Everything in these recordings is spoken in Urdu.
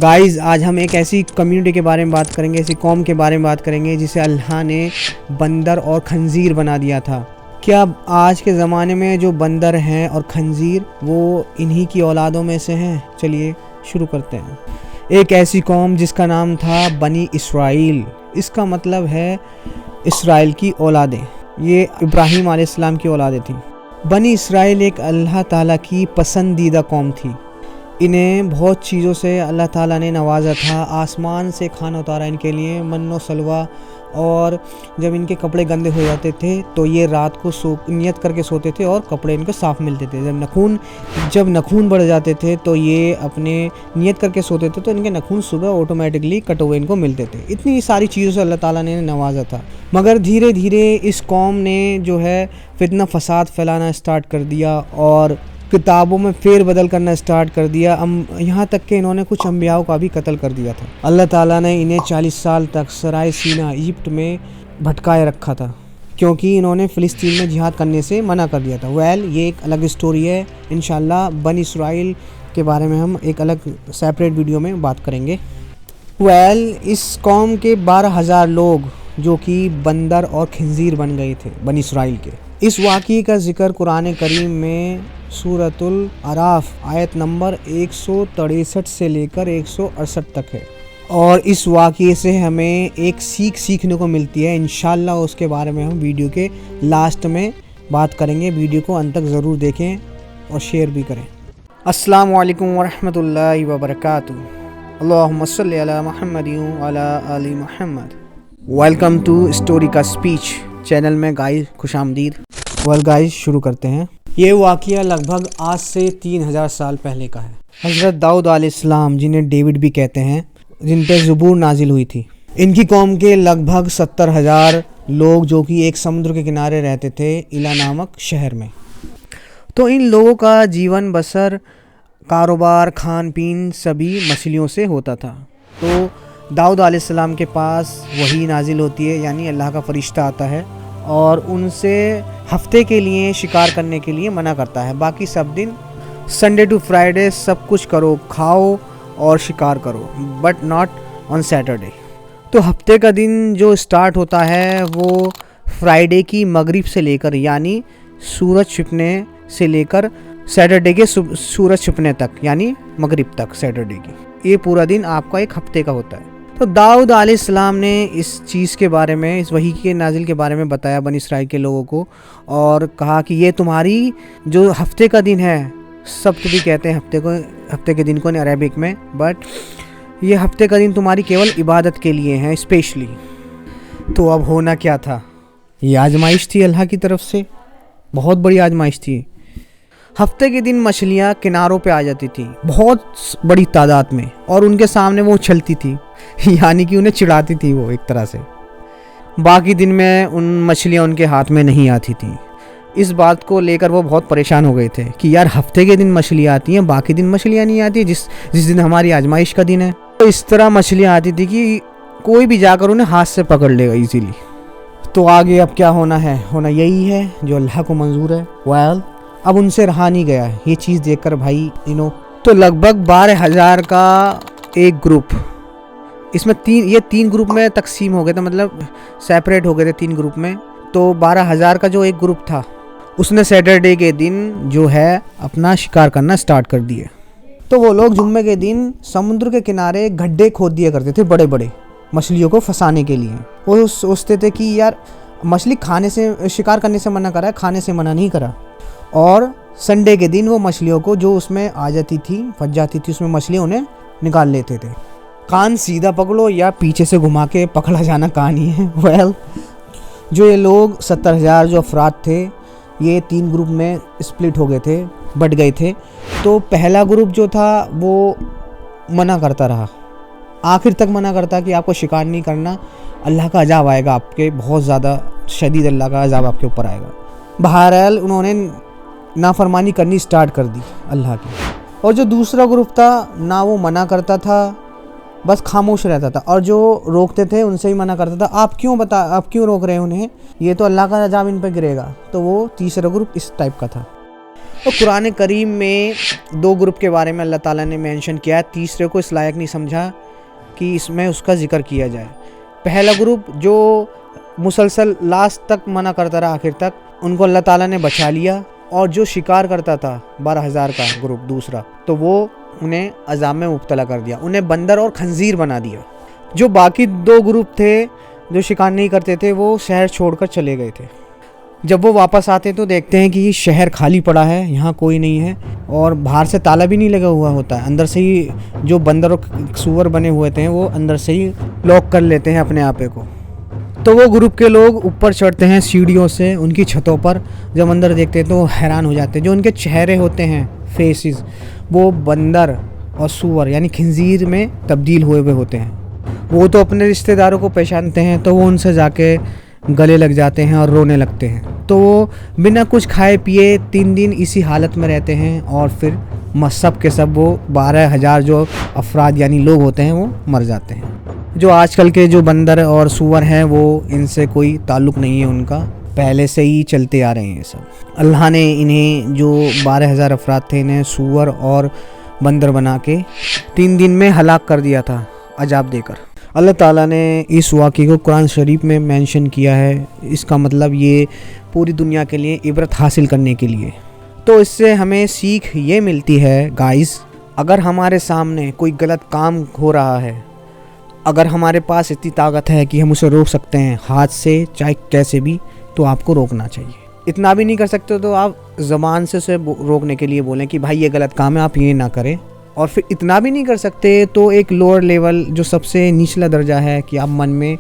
گائز آج ہم ایک ایسی کمیونٹی کے بارے میں بات کریں گے، ایسی قوم کے بارے میں بات کریں گے جسے اللہ نے بندر اور خنزیر بنا دیا تھا۔ کیا آج کے زمانے میں جو بندر ہیں اور خنزیر وہ انہی کی اولادوں میں سے ہیں؟ چلیے شروع کرتے ہیں۔ ایک ایسی قوم جس کا نام تھا بنی اسرائیل، اس کا مطلب ہے اسرائیل کی اولادیں۔ یہ ابراہیم علیہ السلام کی اولادیں تھیں۔ بنی اسرائیل ایک اللہ تعالیٰ کی پسندیدہ قوم تھی۔ انہیں بہت چیزوں سے اللہ تعالیٰ نے نوازا تھا۔ آسمان سے کھانا اتارا ان کے لیے، من و سلوہ، اور جب ان کے کپڑے گندے ہو جاتے تھے تو یہ رات کو نیت کر کے سوتے تھے اور کپڑے ان کو صاف ملتے تھے۔ جب نخون بڑھ جاتے تھے تو یہ اپنے نیت کر کے سوتے تھے تو ان کے نخون صبح آٹومیٹکلی کٹ ہوئے ان کو ملتے تھے۔ اتنی ساری چیزوں سے اللہ تعالیٰ نے نوازا تھا، مگر دھیرے دھیرے اس قوم نے جو ہے فتنہ فساد پھیلانا اسٹارٹ کر دیا اور کتابوں میں پھیر بدل کرنا اسٹارٹ کر دیا، یہاں تک کہ انہوں نے کچھ انبیاء کا بھی قتل کر دیا تھا۔ اللہ تعالیٰ نے انہیں 40 سال تک سرائے سینہ ایجپٹ میں بھٹکائے رکھا تھا کیونکہ انہوں نے فلسطین میں جہاد کرنے سے منع کر دیا تھا۔ یہ ایک الگ اسٹوری ہے، انشاءاللہ بنی اسرائیل کے بارے میں ہم ایک الگ سیپریٹ ویڈیو میں بات کریں گے۔ اس قوم کے 12,000 لوگ جو کہ بندر اور خنزیر بن گئے تھے بنی اسرائیل کے۔ اس واقعے کا ذکر قرآن کریم میں سورۃ الاعراف آیت نمبر 163 سے لے کر 168 تک ہے، اور اس واقعے سے ہمیں ایک سیکھ سیکھنے کو ملتی ہے۔ انشاءاللہ اس کے بارے میں ہم ویڈیو کے لاسٹ میں بات کریں گے۔ ویڈیو کو انت تک ضرور دیکھیں اور شیئر بھی کریں۔ السلام علیکم ورحمۃ اللہ وبرکاتہ۔ اللہم صلی علی محمد وعلی آل محمد۔ ویلکم ٹو اسٹوری کا اسپیچ چینل میں گائز خوش آمدید۔ گائز شروع کرتے ہیں۔ یہ واقعہ لگ بھگ آج سے 3000 سال پہلے کا ہے۔ حضرت داؤد علیہ السلام، جنہیں ڈیوڈ بھی کہتے ہیں، جن پہ زبور نازل ہوئی تھی، ان کی قوم کے لگ بھگ 70,000 لوگ جو کہ ایک سمندر کے کنارے رہتے تھے، ایلا نامک شہر میں۔ تو ان لوگوں کا جیون بسر، کاروبار، کھان پین سبھی مچھلیوں سے ہوتا تھا۔ تو داؤد علیہ السلام کے پاس وحی نازل ہوتی ہے، یعنی اللہ کا فرشتہ آتا ہے اور ان سے ہفتے کے لیے شکار کرنے کے لیے منع کرتا ہے۔ باقی سب دن سنڈے ٹو فرائیڈے سب کچھ کرو، کھاؤ اور شکار کرو، بٹ ناٹ آن سیٹرڈے۔ تو ہفتے کا دن جو سٹارٹ ہوتا ہے وہ فرائیڈے کی مغرب سے لے کر، یعنی سورج چھپنے سے لے کر سیٹرڈے کے سورج چھپنے تک، یعنی مغرب تک سیٹرڈے کی، یہ پورا دن آپ کا ایک ہفتے کا ہوتا ہے۔ تو داؤد علیہ السلام نے اس چیز کے بارے میں، اس وحی کے نازل کے بارے میں بتایا بنی اسرائیل کے لوگوں کو، اور کہا کہ یہ تمہاری جو ہفتے کا دن ہے، سبت بھی کہتے ہیں ہفتے کے دن کو عربک میں، بٹ یہ ہفتے کا دن تمہاری کیول عبادت کے لیے ہے اسپیشلی۔ تو اب ہونا کیا تھا؟ یہ آزمائش تھی اللہ کی طرف سے، بہت بڑی آزمائش تھی۔ ہفتے کے دن مچھلیاں کناروں پہ آ جاتی تھی بہت بڑی تعداد میں، اور ان کے سامنے وہ اچھلتی تھی، یعنی کہ انہیں چڑھاتی تھی وہ ایک طرح سے۔ باقی دن میں ان مچھلیاں ان کے ہاتھ میں نہیں آتی تھیں۔ اس بات کو لے کر وہ بہت پریشان ہو گئے تھے کہ یار ہفتے کے دن مچھلیاں آتی ہیں، باقی دن مچھلیاں نہیں آتی، جس دن ہماری آزمائش کا دن ہے۔ تو اس طرح مچھلیاں آتی تھی کہ کوئی بھی جا کر انہیں ہاتھ سے پکڑ لے گا ایزیلی۔ تو آگے اب کیا ہونا ہے؟ ہونا یہی ہے جو اللہ کو منظور ہے۔ اب ان سے رہا نہیں گیا یہ چیز دیکھ کر بھائی تو لگ بھگ 12,000 کا ایک گروپ، اس میں یہ تین گروپ میں تقسیم ہو گئے تھے، مطلب سیپریٹ ہو گئے تھے 3 گروپ میں۔ تو 12,000 کا جو ایک گروپ تھا اس نے سیٹرڈے کے دن جو ہے اپنا شکار کرنا سٹارٹ کر دیے۔ تو وہ لوگ جمعے کے دن سمندر کے کنارے گڈھے کھود دیا کرتے تھے بڑے بڑے، مچھلیوں کو پھنسانے کے لیے۔ وہ سوچتے تھے کہ یار مچھلی کھانے سے، شکار کرنے سے منع کرا ہے، کھانے سے منع نہیں کرا۔ اور سنڈے کے دن وہ مچھلیوں کو جو اس میں آ جاتی تھی، پھنس جاتی تھی اس میں مچھلیاں، انہیں نکال لیتے تھے۔ کان سیدھا پکڑو یا پیچھے سے گھما کے پکڑا جانا کان ہی ہے۔ جو یہ لوگ 70,000 جو افراد تھے، یہ 3 گروپ میں اسپلٹ ہو گئے تھے، بٹ گئے تھے۔ تو پہلا گروپ جو تھا وہ منع کرتا رہا، آخر تک منع کرتا کہ آپ کو شکار نہیں کرنا، اللہ کا عذاب آئے گا آپ کے، بہت زیادہ شدید اللہ کا عذاب آپ کے اوپر آئے گا۔ بہرحال انہوں نے نافرمانی کرنی سٹارٹ کر دی اللہ کی۔ اور جو دوسرا گروپ تھا، نہ وہ منع کرتا تھا، بس خاموش رہتا تھا، اور جو روکتے تھے ان سے ہی منع کرتا تھا، آپ کیوں روک رہے ہیں انہیں، یہ تو اللہ کا عذاب ان پہ گرے گا۔ تو وہ تیسرا گروپ اس ٹائپ کا تھا۔ تو قرآن کریم میں 2 گروپ کے بارے میں اللہ تعالیٰ نے مینشن کیا ہے، تیسرے کو اس لائق نہیں سمجھا کہ اس میں اس کا ذکر کیا جائے۔ پہلا گروپ جو مسلسل لاسٹ تک منع کرتا رہا آخر تک، ان کو اللہ تعالیٰ نے بچا لیا، اور جو شکار کرتا تھا 12,000 کا گروپ دوسرا، تو وہ انہیں عذاب میں مبتلا کر دیا، انہیں بندر اور خنزیر بنا دیا۔ جو باقی 2 گروپ تھے جو شکار نہیں کرتے تھے وہ شہر چھوڑ کر چلے گئے تھے۔ جب وہ واپس آتے تو دیکھتے ہیں کہ یہ شہر خالی پڑا ہے، یہاں کوئی نہیں ہے، اور باہر سے تالا بھی نہیں لگا ہوا ہوتا ہے، اندر سے ہی جو بندر اور سور بنے ہوئے تھے وہ اندر سے ہی لاک کر لیتے ہیں اپنے آپے کو۔ تو وہ گروپ کے لوگ اوپر چڑھتے ہیں سیڑھیوں سے ان کی چھتوں پر، جب اندر دیکھتے ہیں تو حیران ہو جاتے ہیں۔ جو ان کے چہرے ہوتے ہیں فیسز، وہ بندر اور سور یعنی خنزیر میں تبدیل ہوئے ہوتے ہیں۔ وہ تو اپنے رشتہ داروں کو پہچانتے ہیں تو وہ ان سے جا کے گلے لگ جاتے ہیں اور رونے لگتے ہیں۔ تو وہ بنا کچھ کھائے پیے 3 دن اسی حالت میں رہتے ہیں، اور پھر سب کے سب وہ 12,000 جو افراد یعنی لوگ ہوتے ہیں وہ مر جاتے ہیں۔ جو آج کل کے جو بندر اور سور ہیں وہ ان سے کوئی تعلق نہیں ہے، ان کا پہلے سے ہی چلتے آ رہے ہیں یہ سب۔ اللہ نے انہیں جو 12,000 افراد تھے انہیں سور اور بندر بنا کے 3 دن میں ہلاک کر دیا تھا عذاب دے کر۔ اللہ تعالیٰ نے اس واقعے کو قرآن شریف میں مینشن کیا ہے، اس کا مطلب یہ پوری دنیا کے لیے عبرت حاصل کرنے کے لیے۔ تو اس سے ہمیں سیکھ یہ ملتی ہے گائز، اگر ہمارے سامنے کوئی غلط کام ہو رہا ہے، اگر ہمارے پاس اتنی طاقت ہے کہ ہم اسے روک سکتے ہیں ہاتھ سے چاہے کیسے بھی، تو آپ کو روکنا چاہیے۔ اتنا بھی نہیں کر سکتے تو آپ زبان سے اسے روکنے کے لیے بولیں کہ بھائی یہ غلط کام ہے، آپ یہ نہ کریں۔ اور پھر اتنا بھی نہیں کر سکتے تو ایک لوور لیول جو سب سے نچلا درجہ ہے کہ آپ من میں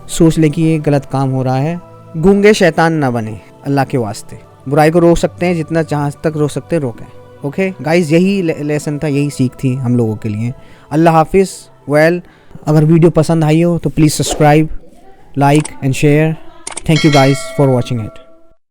سوچ لیں کہ یہ غلط کام ہو رہا ہے۔ گونگے شیطان نہ بنے اللہ کے واسطے، برائی کو روک سکتے ہیں جتنا جہاں تک روک سکتے روکیں۔ اوکے گائز، یہی لیسن تھا، یہی سیکھ تھی ہم لوگوں کے لیے۔ اللہ حافظ۔ اگر ویڈیو پسند آئی ہو تو please subscribe, like and share. Thank you guys for watching it.